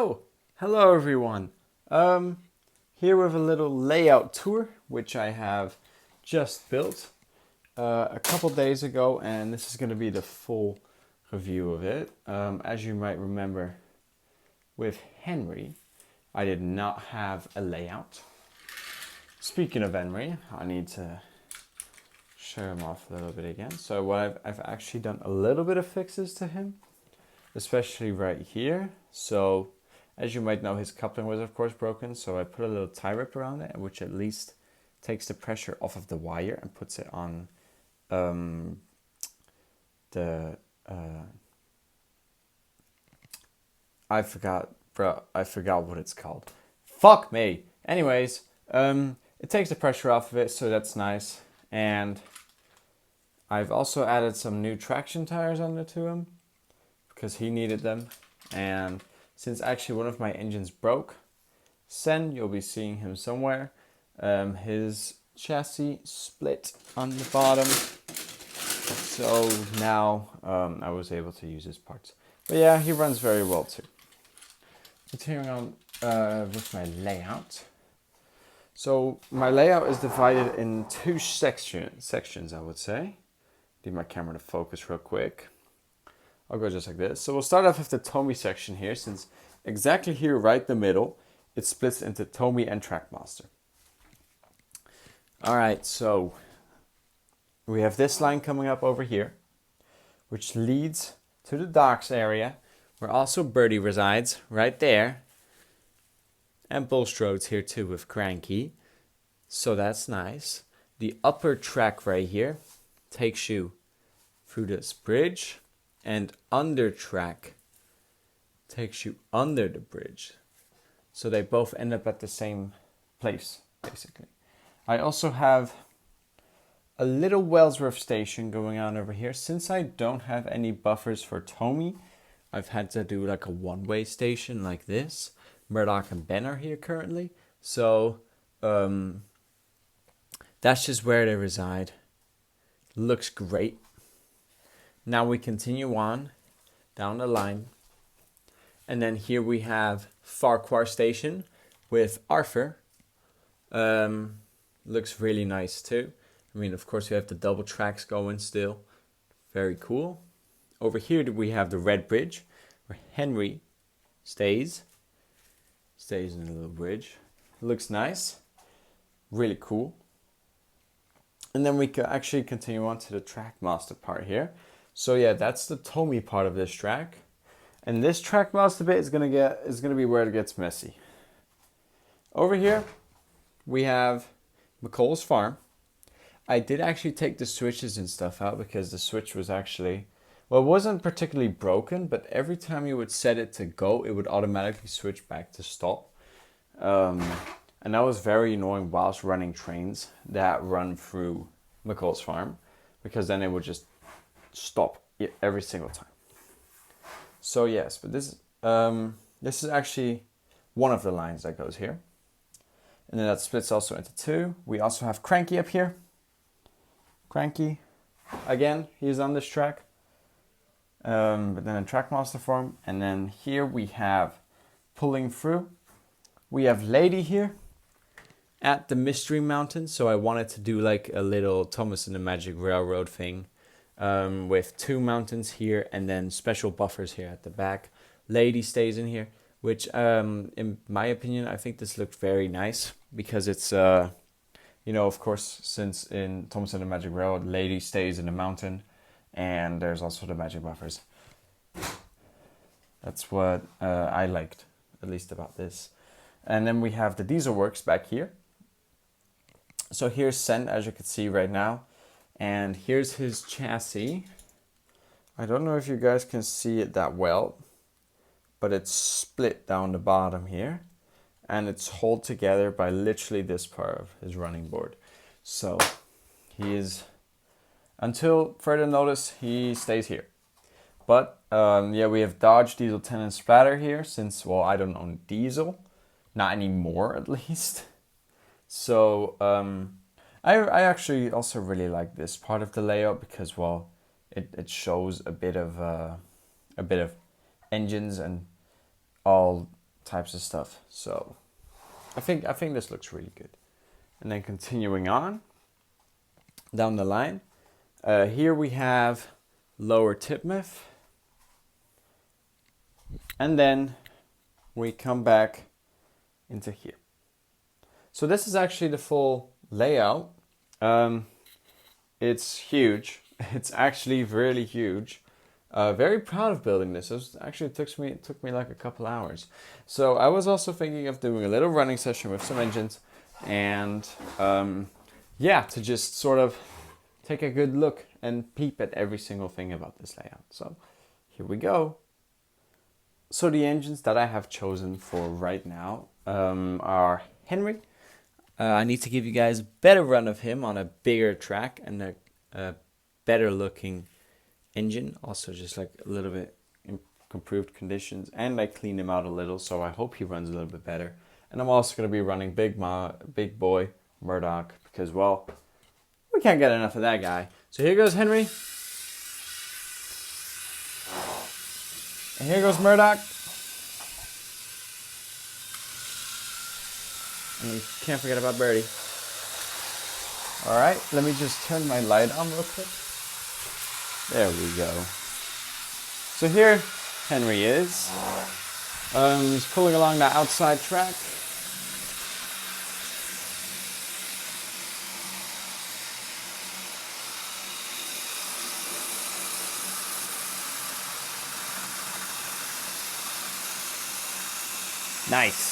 So, hello everyone. Here with a little layout tour, which I have just built a couple days ago, and this is going to be the full review of it. As you might remember, with Henry, I did not have a layout. Speaking of Henry, I need to show him off a little bit again. So what I've actually done a little bit of fixes to him, especially right here. So as you might know, his coupling was of course broken, so I put a little tie rip around it, which at least takes the pressure off of the wire and puts it on I forgot what it's called. Fuck me. Anyways, it takes the pressure off of it, so that's nice. And I've also added some new traction tires onto him because he needed them. And since actually one of my engines broke, Sen, you'll be seeing him somewhere. His chassis split on the bottom, so now I was able to use his parts. But yeah, he runs very well too. Continuing on with my layout. So my layout is divided in two sections, I would say. Need my camera to focus real quick. I'll go just like this. So we'll start off with the Tommy section here, since exactly here, right in the middle, it splits into Tommy and Trackmaster. All right, so we have this line coming up over here, which leads to the docks area, where also Birdie resides, right there. And Bulstrode's here too with Cranky, so that's nice. The upper track right here takes you through this bridge, and under track takes you under the bridge. So they both end up at the same place, basically. I also have a little Wellsworth station going on over here. Since I don't have any buffers for Tommy, I've had to do like a one-way station like this. Murdoch and Ben are here currently. So that's just where they reside. Looks great. Now we continue on down the line. And then here we have Farquhar Station with Arthur. Looks really nice too. I mean, of course, we have the double tracks going still. Very cool. Over here we have the Red Bridge, where Henry stays. Stays in the little bridge. Looks nice. Really cool. And then we can actually continue on to the Trackmaster part here. So yeah, that's the Tommy part of this track. And this Trackmaster bit is gonna be where it gets messy. Over here, we have McColl's farm. I did actually take the switches and stuff out because the switch was actually, well, it wasn't particularly broken, but every time you would set it to go, it would automatically switch back to stop. And that was very annoying whilst running trains that run through McColl's farm, because then it would just stop every single time. So yes, but this is actually one of the lines that goes here. And then that splits also into two. We also have Cranky up here. Cranky, again, he's on this track. But then in Trackmaster form. And then here we have pulling through. We have Lady here at the Mystery Mountain. So I wanted to do like a little Thomas and the Magic Railroad thing. With two mountains here and then special buffers here at the back. Lady stays in here, which in my opinion, I think this looked very nice because it's, of course, since in Thomas and the Magic Railroad, Lady stays in the mountain and there's also the magic buffers. That's what I liked, at least about this. And then we have the Diesel Works back here. So here's Sen, as you can see right now. And here's his chassis. I don't know if you guys can see it that well, but it's split down the bottom here. And it's held together by literally this part of his running board. So he is, until further notice, he stays here. But yeah, we have Dodge, Diesel 10 and Splatter here since, well, I don't own Diesel. Not anymore, at least. So I actually also really like this part of the layout because, well, it shows a bit of engines and all types of stuff. So I think this looks really good. And then continuing on down the line, here we have lower tip miff, and then we come back into here. So this is actually the full layout. It's huge. It's actually really huge. Very proud of building this. It took me like a couple hours. So I was also thinking of doing a little running session with some engines, and yeah, to just sort of take a good look and peep at every single thing about this layout. So here we go. So the engines that I have chosen for right now are Henry. I need to give you guys a better run of him on a bigger track and a better looking engine. Also just like a little bit improved conditions, and I cleaned him out a little, so I hope he runs a little bit better. And I'm also going to be running big boy Murdoch, because, well, we can't get enough of that guy. So here goes Henry. And here goes Murdoch. And you can't forget about Birdie. Alright, let me just turn my light on real quick. There we go. So here Henry is. He's pulling along the outside track. Nice.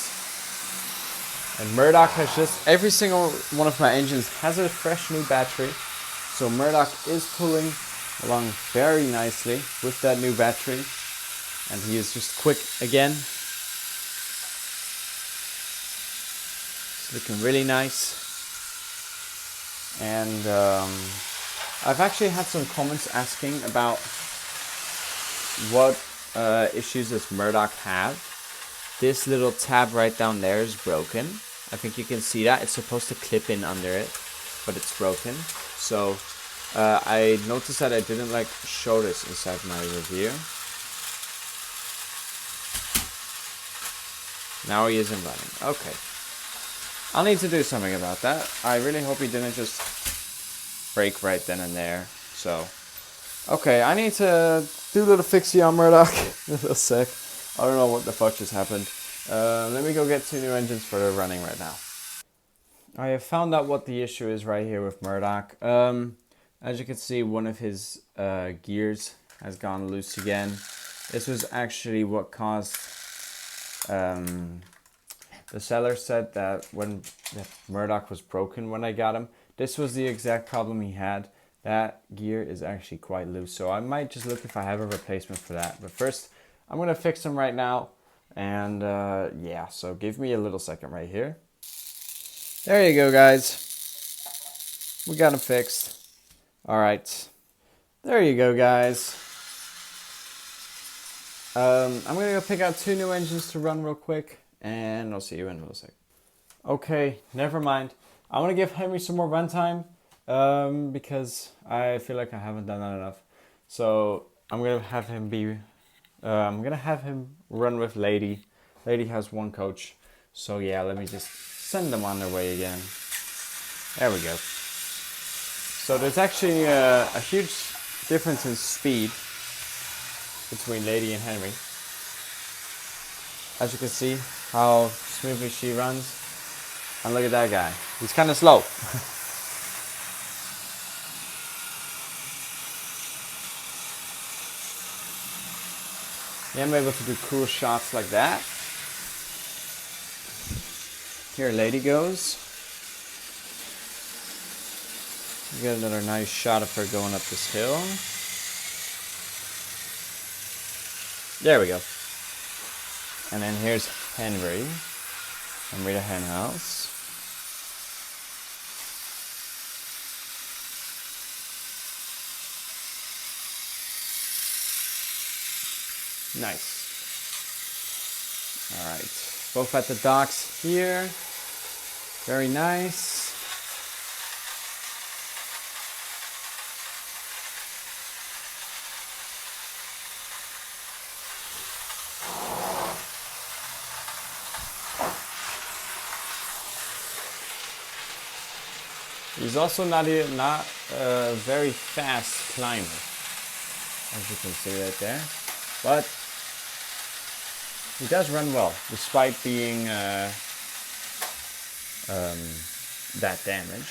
And Murdoch has just, every single one of my engines has a fresh new battery. So Murdoch is pulling along very nicely with that new battery. And he is just quick again. It's looking really nice. And I've actually had some comments asking about what issues does Murdoch have. This little tab right down there is broken. I think you can see that. It's supposed to clip in under it, but it's broken. So I noticed that I didn't show this inside my review. Now he isn't running. Okay. I'll need to do something about that. I really hope he didn't just break right then and there. So, okay, I need to do a little fixie on Murdoch. A little sec. I don't know what the fuck just happened. Let me go get 2 new engines for the running right now. I have found out what the issue is right here with Murdoch. As you can see, one of his gears has gone loose again. This was actually what caused... the seller said that when the Murdoch was broken when I got him, this was the exact problem he had. That gear is actually quite loose, so I might just look if I have a replacement for that. But first, I'm going to fix him right now. And yeah, so give me a little second right here. There you go, guys. We got him fixed. Alright. There you go, guys. I'm going to go pick out 2 new engines to run real quick. And I'll see you in a little second. Okay, never mind. I want to give Henry some more runtime. Because I feel like I haven't done that enough. So I'm going to have him be... I'm going to have him run with Lady. Lady has 1 coach. So yeah, let me just send them on their way again. There we go. So there's actually a huge difference in speed between Lady and Henry. As you can see how smoothly she runs. And look at that guy. He's kind of slow. Yeah, I'm able to do cool shots like that. Here Lady goes. We got another nice shot of her going up this hill. There we go. And then here's Henry. Henry the hen house. Nice. Alright, both at the docks here. Very nice. He's also not a very fast climber, as you can see right there, but he does run well despite being that damaged.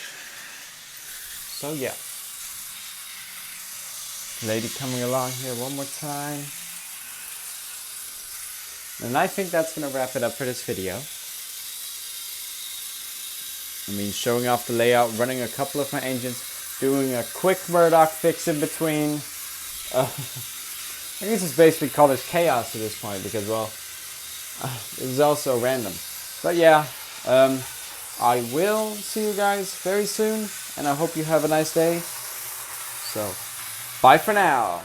So yeah, lady coming along here one more time. And I think that's going to wrap it up for this video. I mean, showing off the layout, running a couple of my engines, doing a quick Murdoch fix in between. I guess it's basically colored chaos at this point because, well, it's also random. But yeah, I will see you guys very soon, and I hope you have a nice day. So, bye for now.